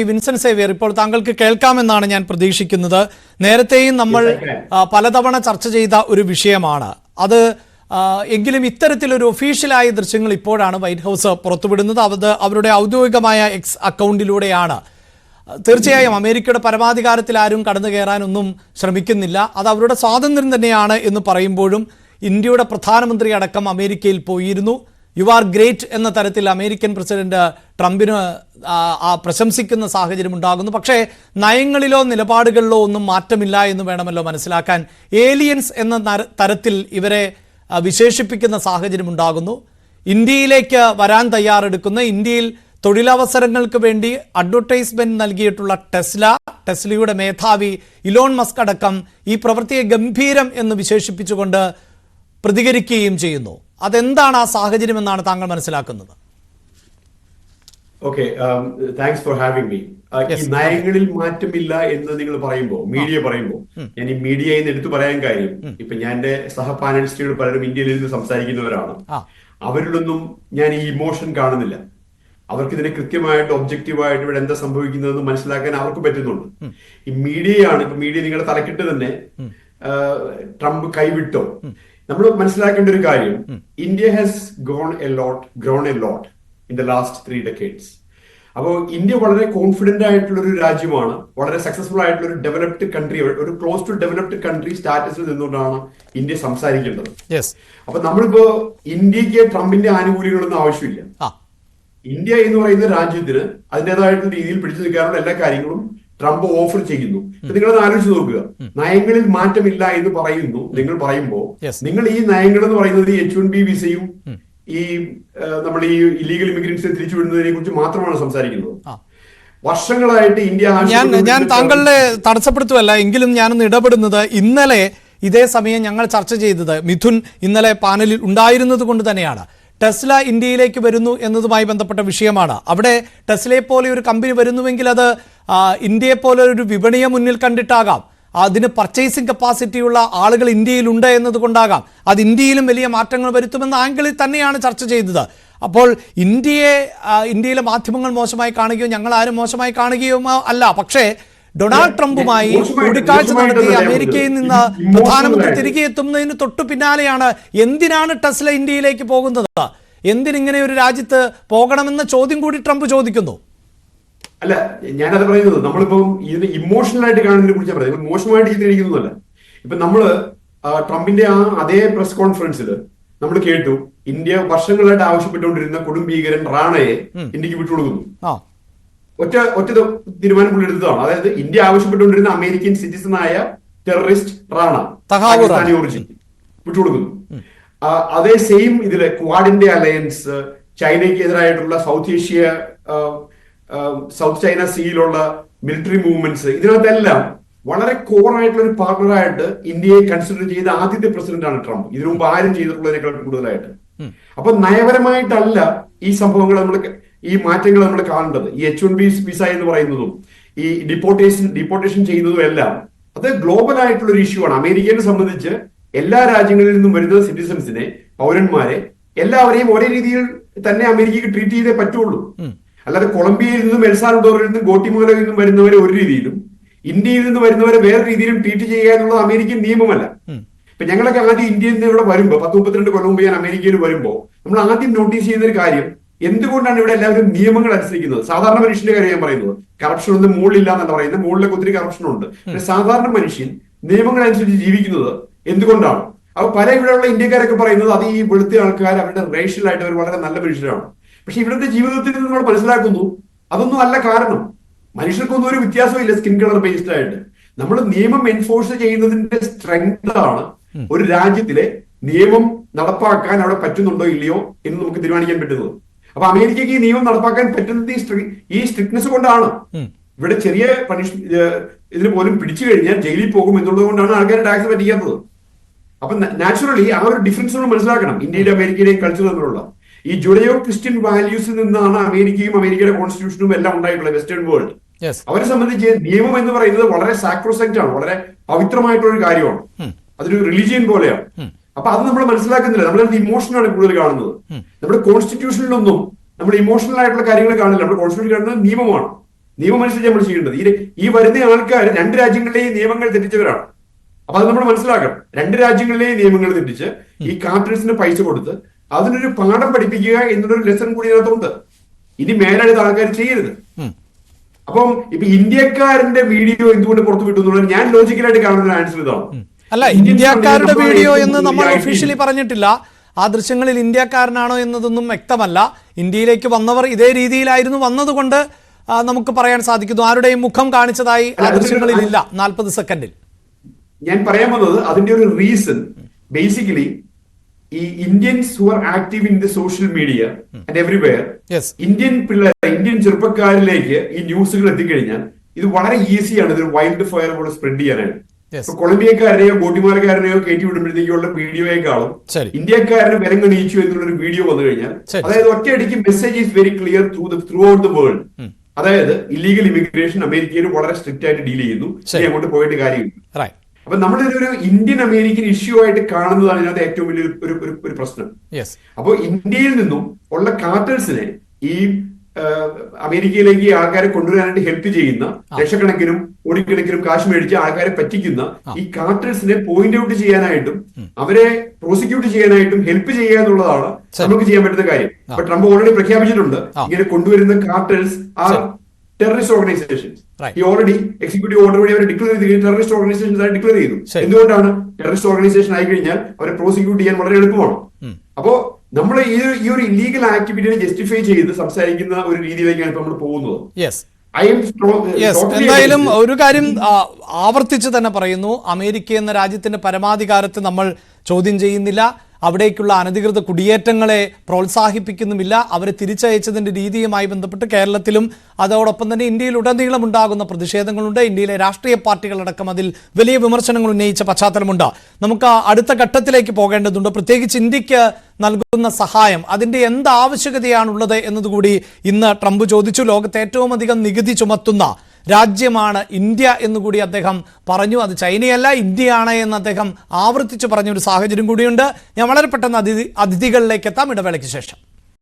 Vincent Xavier, ഇപ്പോൾ താങ്കൾക്ക് കേൾക്കാമെന്നാണ് ഞാൻ പ്രതീക്ഷിക്കുന്നത്. നേരത്തെയും നമ്മൾ പലതവണ ചർച്ച ചെയ്ത ഒരു വിഷയമാണ് അത്. എങ്കിലും ഇത്തരത്തിലൊരു ഒഫീഷ്യലായ ദൃശ്യങ്ങൾ ഇപ്പോഴാണ് വൈറ്റ് ഹൗസ് പുറത്തുവിടുന്നത്. അത് അവരുടെ ഔദ്യോഗികമായ എക്സ് അക്കൗണ്ടിലൂടെയാണ്. തീർച്ചയായും അമേരിക്കയുടെ പരമാധികാരത്തിൽ ആരും കടന്നു കയറാനൊന്നും ശ്രമിക്കുന്നില്ല. അത് അവരുടെ സ്വാതന്ത്ര്യം തന്നെയാണ് എന്ന് പറയുമ്പോഴും ഇന്ത്യയുടെ പ്രധാനമന്ത്രി അടക്കം അമേരിക്കയിൽ പോയിരുന്നു. യു ആർ ഗ്രേറ്റ് എന്ന തരത്തിൽ അമേരിക്കൻ പ്രസിഡന്റ് ട്രംപിന് പ്രശംസിക്കുന്ന സാഹചര്യം ഉണ്ടാകുന്നു. പക്ഷേ നയങ്ങളിലോ നിലപാടുകളിലോ ഒന്നും മാറ്റമില്ല എന്ന് വേണമല്ലോ മനസ്സിലാക്കാൻ. ഏലിയൻസ് എന്ന തരത്തിൽ ഇവരെ വിശേഷിപ്പിക്കുന്ന സാഹചര്യം ഉണ്ടാകുന്നു. ഇന്ത്യയിലേക്ക് വരാൻ തയ്യാറെടുക്കുന്ന, ഇന്ത്യയിൽ തൊഴിലവസരങ്ങൾക്ക് വേണ്ടി അഡ്വർടൈസ്മെന്റ് നൽകിയിട്ടുള്ള ടെസ്ലയുടെ മേധാവി ഇലോൺ മസ്ക് അടക്കം ഈ പ്രവൃത്തിയെ ഗംഭീരം എന്ന് വിശേഷിപ്പിച്ചുകൊണ്ട് പ്രതികരിക്കുകയും ചെയ്യുന്നു. അതെന്താണ് ആ സാഹചര്യം എന്നാണ് താങ്കൾ മനസ്സിലാക്കുന്നത്? Okay, thanks for having me. ഈ നയങ്ങളിൽ മാറ്റമില്ല എന്ന് നിങ്ങൾ പറയുമ്പോൾ, മീഡിയ പറയുമ്പോൾ, ഞാൻ ഈ മീഡിയയിൽ നിന്ന് എടുത്തു പറയാൻ കാര്യം, ഇപ്പൊ ഞാൻ എന്റെ സഹ പാനലിസ്റ്റുകൾ പലരും ഇന്ത്യയിൽ നിന്ന് സംസാരിക്കുന്നവരാണ്. അവരിലൊന്നും ഞാൻ ഈ ഇമോഷൻ കാണുന്നില്ല. അവർക്ക് ഇതിനെ കൃത്യമായിട്ട് ഒബ്ജക്റ്റീവായിട്ട് ഇവിടെ എന്താ സംഭവിക്കുന്നതെന്ന് മനസ്സിലാക്കാൻ അവർക്ക് പറ്റുന്നുണ്ട്. ഈ മീഡിയയാണ്, ഇപ്പൊ മീഡിയ നിങ്ങളുടെ തലക്കിട്ട് തന്നെ ട്രംപ് കൈവിട്ടോ. നമ്മൾ മനസ്സിലാക്കേണ്ട ഒരു കാര്യം, India has grown a lot in the last 3 decades. അപ്പോൾ ഇന്ത്യ വളരെ കോൺഫിഡന്റ് ആയിട്ടുള്ള ഒരു രാജ്യമാണ്, വളരെ സക്സസ്ഫുൾ ആയിട്ടുള്ള ഒരു ഡെവലപ്ഡ് കൺട്രി, ഒരു ക്ലോസ് ടു ഡെവലപ്ഡ് കൺട്രി സ്റ്റാറ്റസിൽ നിന്നുകൊണ്ടാണ് ഇന്ത്യ സംസാരിക്കേണ്ടത്. അപ്പൊ നമ്മളിപ്പോ ഇന്ത്യക്ക് ട്രംപിന്റെ ആനുകൂല്യങ്ങളൊന്നും ആവശ്യമില്ല. ഇന്ത്യ എന്ന് പറയുന്ന രാജ്യത്തിന് അതിൻ്റെതായിട്ടുള്ള രീതിയിൽ പിടിച്ചു നിൽക്കാനുള്ള എല്ലാ കാര്യങ്ങളും ട്രംപ് ഓഫർ ചെയ്യുന്നു. നിങ്ങളത് ആലോചിച്ച് നോക്കുക. നയങ്ങളിൽ മാറ്റമില്ല എന്ന് പറയുന്നു നിങ്ങൾ പറയുമ്പോൾ, നിങ്ങൾ ഈ നയങ്ങൾ എന്ന് പറയുന്നത് H-1B വിസയും ഈ നമ്മൾ ഈ ഇല്ലീഗൽ ഇമിഗ്രൻസിനെ തിരിച്ചുവിടുന്നതിനെ കുറിച്ച് മാത്രമാണ് സംസാരിക്കുന്നത്. വർഷങ്ങളായിട്ട് ഇന്ത്യ ഞാൻ താങ്കളുടെ തടസ്സപ്പെടുത്തുമല്ല, എങ്കിലും ഞാനൊന്ന് ഇടപെടുന്നത്, ഇന്നലെ ഇതേ സമയം ഞങ്ങൾ ചർച്ച ചെയ്തത് മിഥുൻ ഇന്നലെ പാനലിൽ ഉണ്ടായിരുന്നത് കൊണ്ട് തന്നെയാണ്. ടെസ്ല ഇന്ത്യയിലേക്ക് വരുന്നു എന്നതുമായി ബന്ധപ്പെട്ട വിഷയമാണ്. അവിടെ ടെസ്ലയെ പോലെ ഒരു കമ്പനി വരുന്നുവെങ്കിൽ അത് ഇന്ത്യയെ പോലെ ഒരു വിപണിയെ മുന്നിൽ കണ്ടിട്ടാകാം. അതിന് പർച്ചേസിംഗ് കപ്പാസിറ്റിയുള്ള ആളുകൾ ഇന്ത്യയിലുണ്ട് എന്നതുകൊണ്ടാകാം. അത് ഇന്ത്യയിലും വലിയ മാറ്റങ്ങൾ വരുത്തുമെന്ന ആംഗിളിൽ തന്നെയാണ് ചർച്ച ചെയ്തത്. അപ്പോൾ ഇന്ത്യയിലെ മാധ്യമങ്ങൾ മോശമായി കാണുകയോ ഞങ്ങൾ ആരും മോശമായി കാണുകയോ അല്ല. പക്ഷേ ഡൊണാൾഡ് ട്രംപുമായി കൂടിക്കാഴ്ച നടത്തി അമേരിക്കയിൽ നിന്ന് പ്രധാനമന്ത്രി തിരികെ എത്തുന്നതിന് തൊട്ടു പിന്നാലെയാണ് എന്തിനാണ് ടെസ്ല ഇന്ത്യയിലേക്ക് പോകുന്നത്, എന്തിനിങ്ങനെ ഒരു രാജ്യത്ത് പോകണമെന്ന ചോദ്യം കൂടി ട്രംപ് ചോദിക്കുന്നു. അല്ല, ഞാനത് പറയുന്നത് നമ്മളിപ്പം ഇതിന് ഇമോഷണൽ ആയിട്ട് കാണുന്നതിനെ കുറിച്ച് പറയുന്നത്, മോശമായിട്ട് ചിത്രീകരിക്കുന്നതല്ല. ഇപ്പൊ നമ്മള് ട്രംപിന്റെ അതേ പ്രസ് കോൺഫറൻസിൽ നമ്മൾ കേട്ടു, ഇന്ത്യ വർഷങ്ങളായിട്ട് ആവശ്യപ്പെട്ടുകൊണ്ടിരുന്ന കൊടും ഭീകരൻ റാണയെ ഇന്ത്യക്ക് വിട്ടുകൊടുക്കുന്നു. ഒറ്റ തീരുമാനം പുള്ളി എടുത്തതാണ്. അതായത് ഇന്ത്യ ആവശ്യപ്പെട്ടുകൊണ്ടിരുന്ന അമേരിക്കൻ സിറ്റിസണായ ടെററിസ്റ്റ് റാണ ഒറിജിൻ വിട്ടുകൊടുക്കുന്നു. അതേ സെയിം ഇതില് ക്വാഡിന്റെ അലയൻസ്, ചൈനയ്ക്ക് എതിരായിട്ടുള്ള സൗത്ത് ചൈന സീയിലുള്ള മിലിറ്ററി മൂവ്മെന്റ്സ്, ഇതിനകത്തെല്ലാം വളരെ കോർ ആയിട്ടുള്ള ഒരു പാർട്ണറായിട്ട് ഇന്ത്യയെ കൺസിഡർ ചെയ്ത ആദ്യത്തെ പ്രസിഡന്റാണ് ട്രംപ്. ഇതിനു മുമ്പ് ആരും ചെയ്തിട്ടുള്ളതിനേക്കാൾ കൂടുതലായിട്ട്. അപ്പൊ നയപരമായിട്ടല്ല ഈ സംഭവങ്ങൾ ഈ മാറ്റങ്ങൾ നമ്മൾ കാണേണ്ടത്. ഈ H-1B വിസ എന്ന് പറയുന്നതും ഈ ഡിപ്പോർട്ടേഷൻ ചെയ്യുന്നതും എല്ലാം അത് ഗ്ലോബൽ ആയിട്ടുള്ള ഒരു ഇഷ്യൂ ആണ്. അമേരിക്കയെ സംബന്ധിച്ച് എല്ലാ രാജ്യങ്ങളിൽ നിന്നും വരുന്ന സിറ്റിസൺസിനെ, പൗരന്മാരെ എല്ലാവരെയും ഒരേ രീതിയിൽ തന്നെ അമേരിക്കക്ക് ട്രീറ്റ് ചെയ്തേ പറ്റുള്ളൂ. അല്ലാതെ കൊളംബിയയിൽ നിന്നും എൽസാൽവഡോറിൽ നിന്നും ഗോട്ടിമോലയിൽ നിന്നും വരുന്നവരെ ഒരു രീതിയിലും ഇന്ത്യയിൽ നിന്ന് വരുന്നവരെ വേറെ രീതിയിലും ട്രീറ്റ് ചെയ്യുക എന്നുള്ളത് അമേരിക്കൻ നിയമമല്ല. ഇപ്പൊ ഞങ്ങളൊക്കെ ആദ്യം ഇന്ത്യയിൽ നിന്ന് ഇവിടെ വരുമ്പോൾ 10-32 കൊല്ലം മുമ്പ് ഞാൻ അമേരിക്കയിൽ വരുമ്പോൾ നമ്മൾ ആദ്യം നോട്ടീസ് ചെയ്യുന്ന ഒരു കാര്യം, എന്തുകൊണ്ടാണ് ഇവിടെ എല്ലാവരും നിയമങ്ങൾ അനുസരിക്കുന്നത്? സാധാരണ മനുഷ്യന്റെ കാര്യം ഞാൻ പറയുന്നത്, കറപ്ഷൻ ഒന്നും മുകളിലില്ല എന്നല്ല പറയുന്നത്, മുകളിലൊക്കെ ഒത്തിരി കറപ്ഷൻ ഉണ്ട്. സാധാരണ മനുഷ്യൻ നിയമങ്ങൾ അനുസരിച്ച് ജീവിക്കുന്നത് എന്തുകൊണ്ടാണ്? അപ്പൊ പല ഇവിടെയുള്ള ഇന്ത്യക്കാരൊക്കെ പറയുന്നത് അത് ഈ വെളുത്ത ആൾക്കാർ അവരുടെ റേഷ്യലായിട്ട് അവർ വളരെ നല്ല മനുഷ്യരാണ്. പക്ഷെ ഇവിടുത്തെ ജീവിതത്തിൽ നമ്മൾ മനസ്സിലാക്കുന്നു അതൊന്നും അല്ല കാരണം. മനുഷ്യർക്കൊന്നും ഒരു വ്യത്യാസമില്ല സ്കിൻ കളർ ബേസ്ഡ് ആയിട്ട്. നമ്മൾ നിയമം എൻഫോഴ്സ് ചെയ്യുന്നതിന്റെ സ്ട്രെങ്ത് ആണ് ഒരു രാജ്യത്തിലെ നിയമം നടപ്പാക്കാൻ അവിടെ പറ്റുന്നുണ്ടോ ഇല്ലയോ എന്ന് നമുക്ക് തീരുമാനിക്കാൻ പറ്റുന്നത്. അപ്പൊ അമേരിക്കക്ക് ഈ നിയമം നടപ്പാക്കാൻ പറ്റുന്നത് ഈ സ്ട്രിക്ട്നെസ് കൊണ്ടാണ്. ഇവിടെ ചെറിയ ഇതിന് പോലും പിടിച്ചു കഴിഞ്ഞാൽ ജയിലിൽ പോകും എന്നുള്ളത് കൊണ്ടാണ് ആൾക്കാർ ടാക്സ് പറ്റിക്കാത്തത്. അപ്പൊ നാച്ചുറലി ആ ഒരു ഡിഫറൻസ് നമ്മൾ മനസ്സിലാക്കണം. ഇന്ത്യയുടെ അമേരിക്കയുടെയും കൾച്ചർ തമ്മിലുള്ള ഈ ജുഡയോ ക്രിസ്ത്യൻ വാല്യൂസിൽ നിന്നാണ് അമേരിക്കയും അമേരിക്കയുടെ കോൺസ്റ്റിറ്റ്യൂഷനും എല്ലാം ഉണ്ടായിട്ടുള്ളത്. വെസ്റ്റേൺ വേൾഡ് അവരെ സംബന്ധിച്ച് നിയമം എന്ന് പറയുന്നത് വളരെ സാക്രോസെക്റ്റ് ആണ്, വളരെ പവിത്രമായിട്ടുള്ള ഒരു കാര്യമാണ്. അതൊരു റിലീജിയൻ പോലെയാണ്. അപ്പൊ അത് നമ്മൾ മനസ്സിലാക്കുന്നില്ല. നമ്മളത് ഇമോഷനാണ് കൂടുതൽ കാണുന്നത്. നമ്മുടെ കോൺസ്റ്റിറ്റ്യൂഷനിലൊന്നും നമ്മൾ ഇമോഷണൽ ആയിട്ടുള്ള കാര്യങ്ങൾ കാണില്ല. നമ്മുടെ കോൺസ്റ്റിറ്റ്യൂഷൻ കാണുന്നത് നിയമമാണ്. നിയമമനുസരിച്ച് നമ്മൾ ചെയ്യേണ്ടത്. ഈ വരുന്ന ആൾക്കാർ രണ്ട് രാജ്യങ്ങളിലെയും നിയമങ്ങൾ തെറ്റിച്ചവരാണ്. അപ്പൊ അത് നമ്മൾ മനസ്സിലാക്കണം. രണ്ട് രാജ്യങ്ങളിലെയും നിയമങ്ങൾ തെറ്റിച്ച് ഈ കാർട്ടേഴ്സിന് പൈസ കൊടുത്ത് അതിനൊരു പാഠം പഠിപ്പിക്കുക എന്നുള്ളൊരു ലെസൺ കൂടി അതിനകത്തുണ്ട്. ഇനി മേലായിട്ട് ആൾക്കാർ ചെയ്യരുത്. അപ്പം ഇപ്പൊ ഇന്ത്യക്കാരന്റെ വീഡിയോ എന്തുകൊണ്ട് പുറത്തു വിട്ടു എന്നുള്ളത് ഞാൻ ലോജിക്കലായിട്ട് കാണുന്ന ഒരു ആൻസർ ഇതാണ്. അല്ല, ഇന്ത്യക്കാരുടെ വീഡിയോ എന്ന് നമ്മൾ ഒഫീഷ്യലി പറഞ്ഞിട്ടില്ല. ആ ദൃശ്യങ്ങളിൽ ഇന്ത്യക്കാരനാണോ എന്നതൊന്നും വ്യക്തമല്ല. ഇന്ത്യയിലേക്ക് വന്നവർ ഇതേ രീതിയിലായിരുന്നു വന്നതുകൊണ്ട് നമുക്ക് പറയാൻ സാധിക്കുന്നു. ആരുടെയും മുഖം കാണിച്ചതായി ആ ദൃശ്യങ്ങളിൽ ഇല്ല 40 സെക്കൻഡിൽ. ഞാൻ പറയാൻ വന്നത് അതിന്റെ ഒരു റീസൺ ബേസിക്കലി ഈ Indians who are active in the social media and everywhere, Indian Indian ചെറുപ്പക്കാരിലേക്ക് ഈ ന്യൂസുകൾ എത്തിക്കഴിഞ്ഞാൽ ഇത് വളരെ ഈസിയാണ് ഇതൊരു വൈൽഡ് ഫയർ പോലെ സ്പ്രെഡ് ചെയ്യാനായിട്ട്. കൊളംബിയക്കാരനെയോ ഗോട്ടിമാലക്കാരനെയോ കയറ്റി വിടുമ്പോഴത്തേക്കുള്ള വീഡിയോയെക്കാളും ഇന്ത്യക്കാരന് വിലങ്ങണിയിച്ചു എന്നുള്ളൊരു വീഡിയോ വന്നു കഴിഞ്ഞാൽ, അതായത് ഒറ്റയടിക്ക് message is very clear through out the world. അതായത് ഇല്ലീഗൽ ഇമിഗ്രേഷൻ അമേരിക്കയിൽ വളരെ സ്ട്രിക്റ്റ് ആയിട്ട് ഡീൽ ചെയ്യുന്നു, ഇനി അങ്ങോട്ട് പോയിട്ട് കാര്യമില്ല. അപ്പൊ നമ്മളിതൊരു ഇന്ത്യൻ അമേരിക്കൻ ഇഷ്യൂ ആയിട്ട് കാണുന്നതാണ് ഇതിനകത്ത് ഏറ്റവും വലിയ ഒരു പ്രശ്നം. അപ്പൊ ഇന്ത്യയിൽ നിന്നും ഉള്ള കാർട്ടേഴ്സിനെ ഈ അമേരിക്കയിലേക്ക് ആൾക്കാരെ കൊണ്ടുവരാനായിട്ട് ഹെൽപ്പ് ചെയ്യുന്ന ലക്ഷക്കണക്കിനും കോടിക്കണക്കിനും കാശ് മേടിച്ച് ആൾക്കാരെ പറ്റിക്കുന്ന ഈ കാർട്ടേഴ്സിനെ പോയിന്റ് ഔട്ട് ചെയ്യാനായിട്ടും അവരെ പ്രോസിക്യൂട്ട് ചെയ്യാനായിട്ടും ഹെൽപ്പ് ചെയ്യുക എന്നുള്ളതാണ് നമുക്ക് ചെയ്യാൻ പറ്റുന്ന കാര്യം. അപ്പൊ ട്രംപ് ഓൾറെഡി പ്രഖ്യാപിച്ചിട്ടുണ്ട് ഇങ്ങനെ കൊണ്ടുവരുന്ന കാർട്ടേഴ്സ് ആർ ടെററിസ്റ്റ് ഓർഗനൈസേഷൻസ്. ഈ ഓൾറെഡി എക്സിക്യൂട്ടീവ് ഓർഡർ വഴി അവർ ഡിക്ലെയർ ചെയ്ത് ടെററിസ്റ്റ് ഓർഗനൈസേഷൻസ് ആയി ഡിക്ലെയർ ചെയ്തു. എന്തുകൊണ്ടാണ്? ടെററിസ്റ്റ് ഓർഗനൈസേഷൻ ആയി കഴിഞ്ഞാൽ അവരെ പ്രോസിക്യൂട്ട് ചെയ്യാൻ വളരെ എളുപ്പമാണ്. അപ്പോ നമ്മൾ ഈ ഒരു ഇല്ലീഗൽ ആക്ടിവിറ്റിയെ ജസ്റ്റിഫൈ ചെയ്ത് സംസാരിക്കുന്ന ഒരു രീതിയിലേക്കാണ് ഇപ്പൊ നമ്മൾ പോകുന്നത്. എന്തായാലും ഒരു കാര്യം ആവർത്തിച്ച് തന്നെ പറയുന്നു, അമേരിക്ക എന്ന രാജ്യത്തിന്റെ പരമാധികാരത്തെ നമ്മൾ ചോദ്യം ചെയ്യുന്നില്ല. അവിടേക്കുള്ള അനധികൃത കുടിയേറ്റങ്ങളെ പ്രോത്സാഹിപ്പിക്കുന്നുമില്ല. അവരെ തിരിച്ചയച്ചതിന്റെ രീതിയുമായി ബന്ധപ്പെട്ട് കേരളത്തിലും അതോടൊപ്പം തന്നെ ഇന്ത്യയിലുടനീളം ഉണ്ടാകുന്ന പ്രതിഷേധങ്ങളുണ്ട്. ഇന്ത്യയിലെ രാഷ്ട്രീയ പാർട്ടികളടക്കം അതിൽ വലിയ വിമർശനങ്ങൾ ഉന്നയിച്ച പശ്ചാത്തലമുണ്ട്. നമുക്ക് അടുത്ത ഘട്ടത്തിലേക്ക് പോകേണ്ടതുണ്ട്. പ്രത്യേകിച്ച് ഇന്ത്യക്ക് നൽകുന്ന സഹായം, അതിന്റെ എന്ത് ആവശ്യകതയാണുള്ളത് എന്നതുകൂടി ഇന്ന് ട്രംപ് ചോദിച്ചു. ലോകത്തെ ഏറ്റവും അധികം നികുതി ചുമത്തുന്ന രാജ്യമാണ് ഇന്ത്യ എന്നുകൂടി അദ്ദേഹം പറഞ്ഞു. അത് ചൈനയല്ല, ഇന്ത്യയാണ് എന്ന് അദ്ദേഹം ആവർത്തിച്ച് പറഞ്ഞൊരു സാഹചര്യം കൂടിയുണ്ട്. ഞാൻ വളരെ പെട്ടെന്ന് അതിഥികളിലേക്ക് എത്താം, ഇടവേളയ്ക്ക് ശേഷം.